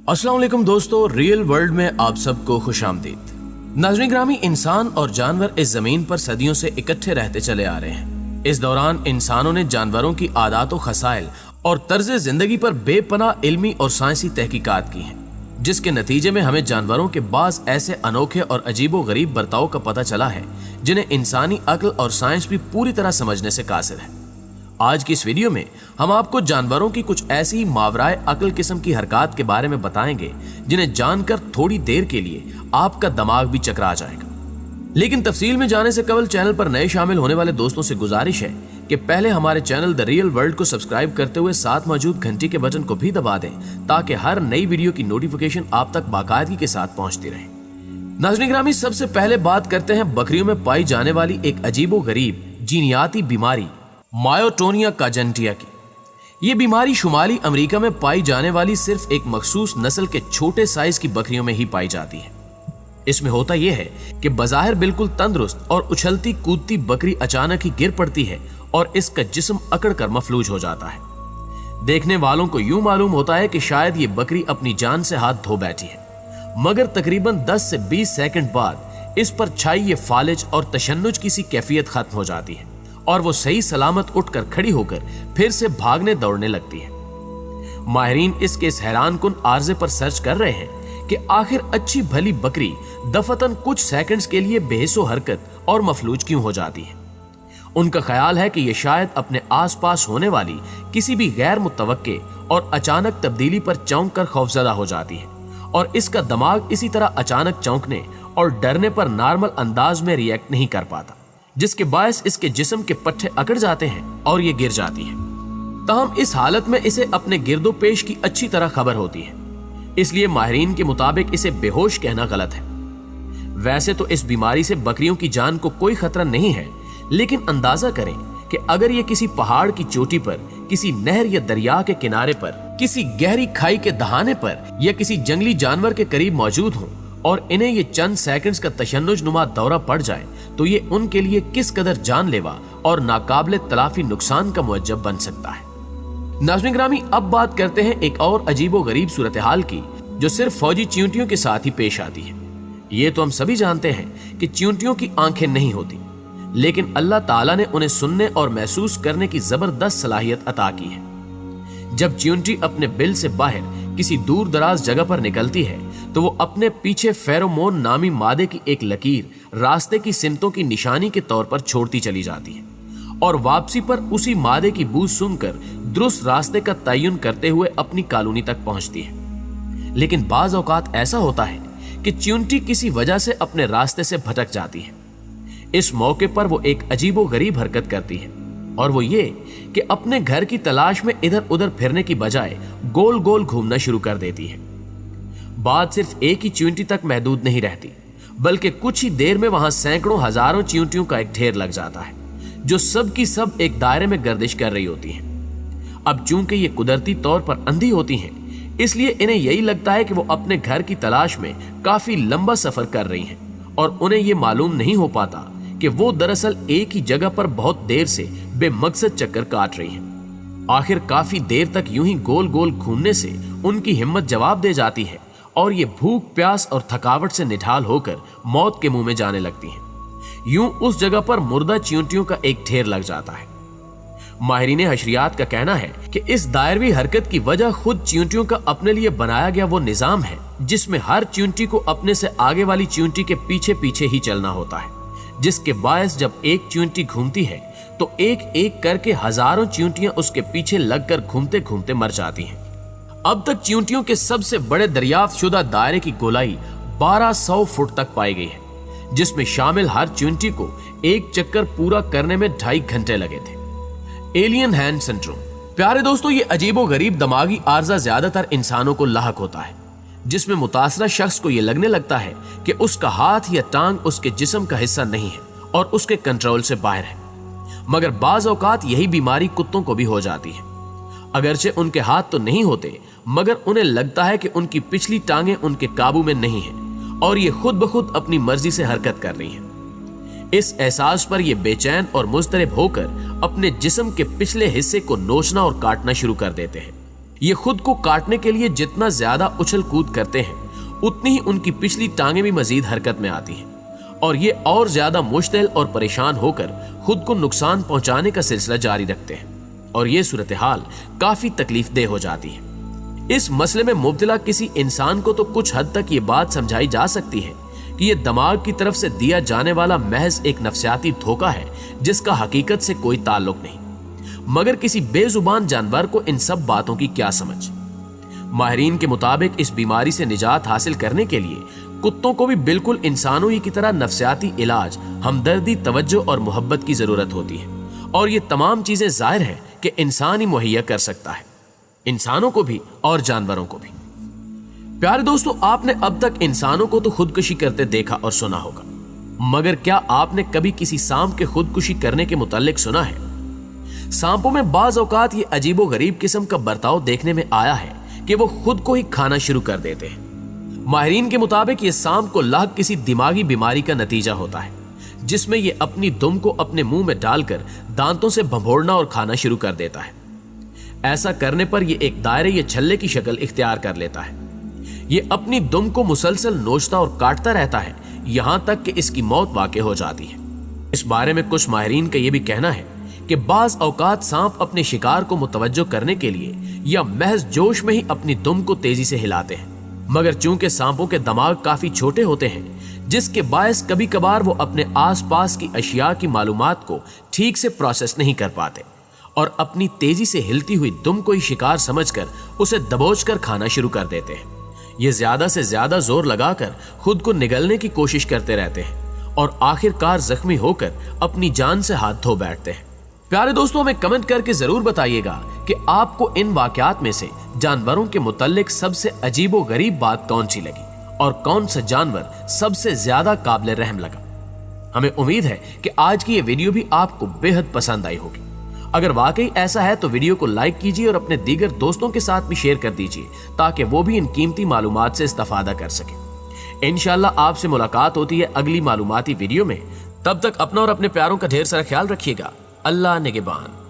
अस्सलाम वालेकुम दोस्तों, रियल वर्ल्ड में आप सबको खुश आमदीद। नाज़रीन ग्रामी, इंसान और जानवर इस जमीन पर सदियों से इकट्ठे रहते चले आ रहे हैं। इस दौरान इंसानों ने जानवरों की आदात खसाइल और तर्ज जिंदगी पर बेपनाह इल्मी और साइंसी तहकीकात की हैं, जिसके नतीजे में हमें जानवरों के बाज ऐसे अनोखे और अजीबो गरीब बर्ताव का पता चला है जिन्हें इंसानी अक्ल और साइंस भी पूरी तरह समझने से कासिर है। आज की इस वीडियो में हम आपको जानवरों की कुछ ऐसी मावराए अक्ल किस्म की हरकत के बारे में बताएंगे जिन्हें जानकर थोड़ी देर के लिए आपका दिमाग भी चकरा जाएगा। लेकिन तफसील में जाने से कबल चैनल पर नए शामिल होने वाले दोस्तों से गुजारिश है कि पहले हमारे चैनल द रियल वर्ल्ड को सब्सक्राइब करते हुए साथ मौजूद घंटी के बटन को भी दबा दें ताकि हर नई वीडियो की नोटिफिकेशन आप तक बाकायदगी के साथ पहुंचती रहे। नाज़रीन ग्रामी, सबसे पहले बात करते हैं बकरियों में पाई जाने वाली एक अजीबो गरीब जीनियाती बीमारी मायोटोनिया काजेंटिया की। ये बीमारी शुमाली अमेरिका में पाई जाने वाली सिर्फ एक मखसूस नस्ल के छोटे साइज की बकरियों में ही पाई जाती है। इसमें होता यह है कि बज़ाहिर बिल्कुल तंदुरुस्त और उछलती कूदती बकरी अचानक ही गिर पड़ती है और इसका जिस्म अकड़कर मफलूज हो जाता है। देखने वालों को यूं मालूम होता है कि शायद ये बकरी अपनी जान से हाथ धो बैठी है, मगर तकरीबन 10 से 20 सेकंड बाद इस पर छाई ये फालिज और तशन्नुज की सी कैफियत खत्म हो जाती है और वो सही सलामत उठकर खड़ी होकर फिर से भागने दौड़ने लगती है। माहिरीन इसके इस हैरान कुन आर्जे पर सर्च कर रहे हैं कि आखिर अच्छी भली बकरी दफतन कुछ सेकंड्स के लिए बेहिसो हरकत और मफलूज क्यों हो जाती है। उनका ख्याल है कि यह शायद अपने आसपास होने वाली किसी भी गैर मुतवक्के और अचानक तब्दीली पर चौंक कर खौफजदा हो जाती है और इसका दिमाग इसी तरह अचानक चौंकने और डरने पर नॉर्मल अंदाज में रिएक्ट नहीं कर पाता, जिसके बायस इसके जिस्म के पट्टे अकड़ जाते हैं और ये गिर जाती है। ताहम इस हालत में इसे अपने गिरदो पेश की अच्छी तरह खबर होती है, इसलिए माहिरीन के मुताबिक इसे बेहोश कहना गलत है। वैसे तो इस बीमारी से बकरियों की जान को कोई खतरा नहीं है, लेकिन अंदाजा करें कि अगर ये किसी पहाड़ की चोटी पर, किसी नहर या दरिया के किनारे पर, किसी गहरी खाई के दहाने पर या किसी जंगली जानवर के करीब मौजूद हो और इन्हें ये चंद सेकंड्स का तशन्नुज नुमा दौरा पड़ जाए तो ये उनके लिए किस कदर जानलेवा और नाकाबिले तलाफी नुकसान का मुअज्जब बन सकता है। नाज़रीन ग्रामी, अब बात करते हैं एक और अजीबो गरीब सूरत हाल की जो सिर्फ फौजी चींटियों के साथ ही पेश आती है। ये तो हम सभी जानते हैं कि चींटियों की आंखें नहीं होती, लेकिन अल्लाह ताला ने उन्हें सुनने और महसूस करने की जबरदस्त सलाहियत अता की है। जब चींटी अपने बिल से बाहर किसी दूर दराज जगह पर निकलती है तो वो अपने पीछे फेरोमोन नामी मादे की एक लकीर रास्ते की सिमतों की निशानी के तौर पर छोड़ती चली जाती है और वापसी पर उसी मादे की बू सुनकर दुरुस्त रास्ते का तयन करते हुए अपनी कॉलोनी तक पहुंचती है। लेकिन बाज औकात ऐसा होता है कि चींटी किसी वजह से अपने रास्ते से भटक जाती है। इस मौके पर वो एक अजीबो गरीब हरकत करती है और वो ये कि अपने घर की तलाश में इधर उधर फिरने की बजाय गोल गोल घूमना शुरू कर देती है। बात सिर्फ एक ही चींटी तक महदूद नहीं रहती, बल्कि कुछ ही देर में वहां सैकड़ों हजारों चींटियों का एक ढेर लग जाता है जो सब की सब एक दायरे में गर्दिश कर रही होती हैं। अब चूंकि ये कुदरती तौर पर अंधी होती हैं, इसलिए इन्हें यही लगता है कि वो अपने घर की तलाश में काफी लंबा सफर कर रही हैं और उन्हें ये मालूम नहीं हो पाता कि वो दरअसल एक ही जगह पर बहुत देर से बेमकसद चक्कर काट रही हैं। आखिर काफी देर तक यूं ही गोल गोल घूमने से उनकी हिम्मत जवाब दे जाती है और ये भूख प्यास और थकावट से निढाल होकर मौत के मुंह में जाने लगती हैं। यूं उस जगह पर मुर्दा चींटियों का एक ढेर लग जाता है। माहिरीन हशरियात का कहना है कि इस दायरवी हरकत की वजह खुद चींटियों का अपने लिए बनाया गया वो निजाम है जिसमें हर चींटी को अपने से आगे वाली चींटी के पीछे पीछे ही चलना होता है, जिसके बायस जब एक चींटी घूमती है तो एक एक करके हजारों चींटियां उसके पीछे लगकर घूमते घूमते मर जाती हैं। अब तक चींटियों के सबसे बड़े दरियाफ्त शुदा दायरे की गोलाई 1200 फुट तक पाई गई है, जिसमें शामिल हर चींटी को एक चक्कर पूरा करने में 2.5 घंटे लगे थे। Alien hand syndrome. प्यारे दोस्तों, ये अजीबो गरीब दिमागी आर्जा ज्यादातर इंसानों को लाहक होता है, जिसमें मुतासरा शख्स को यह लगने लगता है कि उसका हाथ या टांग उसके जिस्म का हिस्सा नहीं है और उसके कंट्रोल से बाहर है। मगर बाज औकात यही बीमारी कुत्तों को भी हो जाती है। अगरचे उनके हाथ तो नहीं होते, मगर उन्हें लगता है कि उनकी पिछली टांगें उनके काबू में नहीं हैं और ये खुद ब खुद अपनी मर्जी से हरकत कर रही हैं। इस एहसास पर ये बेचैन और मुस्तरब होकर अपने जिस्म के पिछले हिस्से को नोचना और काटना शुरू कर देते हैं। یہ خود کو کاٹنے کے لیے جتنا زیادہ اچھل کود کرتے ہیں اتنی ہی ان کی پچھلی ٹانگیں بھی مزید حرکت میں آتی ہیں اور یہ اور زیادہ مشتعل اور پریشان ہو کر خود کو نقصان پہنچانے کا سلسلہ جاری رکھتے ہیں اور یہ صورتحال کافی تکلیف دہ ہو جاتی ہے۔ اس مسئلے میں مبتلا کسی انسان کو تو کچھ حد تک یہ بات سمجھائی جا سکتی ہے کہ یہ دماغ کی طرف سے دیا جانے والا محض ایک نفسیاتی دھوکہ ہے جس کا حقیقت سے کوئی تعلق نہیں، مگر کسی بے زبان جانور کو ان سب باتوں کی کیا سمجھ؟ ماہرین کے مطابق اس بیماری سے نجات حاصل کرنے کے لیے کتوں کو بھی بالکل انسانوں ہی کی طرح نفسیاتی علاج، ہمدردی، توجہ اور محبت کی ضرورت ہوتی ہے، اور یہ تمام چیزیں ظاہر ہے کہ انسان ہی مہیا کر سکتا ہے، انسانوں کو بھی اور جانوروں کو بھی۔ پیارے دوستو، آپ نے اب تک انسانوں کو تو خودکشی کرتے دیکھا اور سنا ہوگا، مگر کیا آپ نے کبھی کسی سانپ کے خودکشی کرنے کے متعلق سنا ہے؟ سانپوں میں بعض اوقات یہ عجیب و غریب قسم کا برتاؤ دیکھنے میں آیا ہے کہ وہ خود کو ہی کھانا شروع کر دیتے ہیں۔ ماہرین کے مطابق یہ سانپ کو لاحق کسی دماغی بیماری کا نتیجہ ہوتا ہے جس میں یہ اپنی دم کو اپنے منہ میں ڈال کر دانتوں سے بھنبوڑنا اور کھانا شروع کر دیتا ہے۔ ایسا کرنے پر یہ ایک دائرے یا چھلے کی شکل اختیار کر لیتا ہے۔ یہ اپنی دم کو مسلسل نوچتا اور کاٹتا رہتا ہے یہاں تک کہ اس کی موت واقع ہو جاتی ہے۔ اس بارے میں کچھ ماہرین کا یہ بھی کہنا ہے کہ بعض اوقات سانپ اپنے شکار کو متوجہ کرنے کے لیے یا محض جوش میں ہی اپنی دم کو تیزی سے ہلاتے ہیں، مگر چونکہ سانپوں کے دماغ کافی چھوٹے ہوتے ہیں جس کے باعث کبھی کبھار وہ اپنے آس پاس کی اشیاء کی معلومات کو ٹھیک سے پروسیس نہیں کر پاتے اور اپنی تیزی سے ہلتی ہوئی دم کو ہی شکار سمجھ کر اسے دبوچ کر کھانا شروع کر دیتے ہیں۔ یہ زیادہ سے زیادہ زور لگا کر خود کو نگلنے کی کوشش کرتے رہتے ہیں اور آخر کار زخمی ہو کر اپنی جان سے ہاتھ دھو بیٹھتے ہیں۔ پیارے دوستوں، ہمیں کمنٹ کر کے ضرور بتائیے گا کہ آپ کو ان واقعات میں سے جانوروں کے متعلق سب سے عجیب و غریب بات کون سی لگی اور کون سا جانور سب سے زیادہ قابل رحم لگا۔ ہمیں امید ہے کہ آج کی یہ ویڈیو بھی آپ کو بے حد پسند آئی ہوگی۔ اگر واقعی ایسا ہے تو ویڈیو کو لائک کیجیے اور اپنے دیگر دوستوں کے ساتھ بھی شیئر کر دیجیے تاکہ وہ بھی ان قیمتی معلومات سے استفادہ کر سکیں۔ انشاءاللہ آپ سے ملاقات ہوتی ہے اگلی معلوماتی ویڈیو میں۔ تب تک اپنا اور اپنے پیاروں کا ڈھیر سارا خیال رکھیے گا۔ اللہ نگہبان۔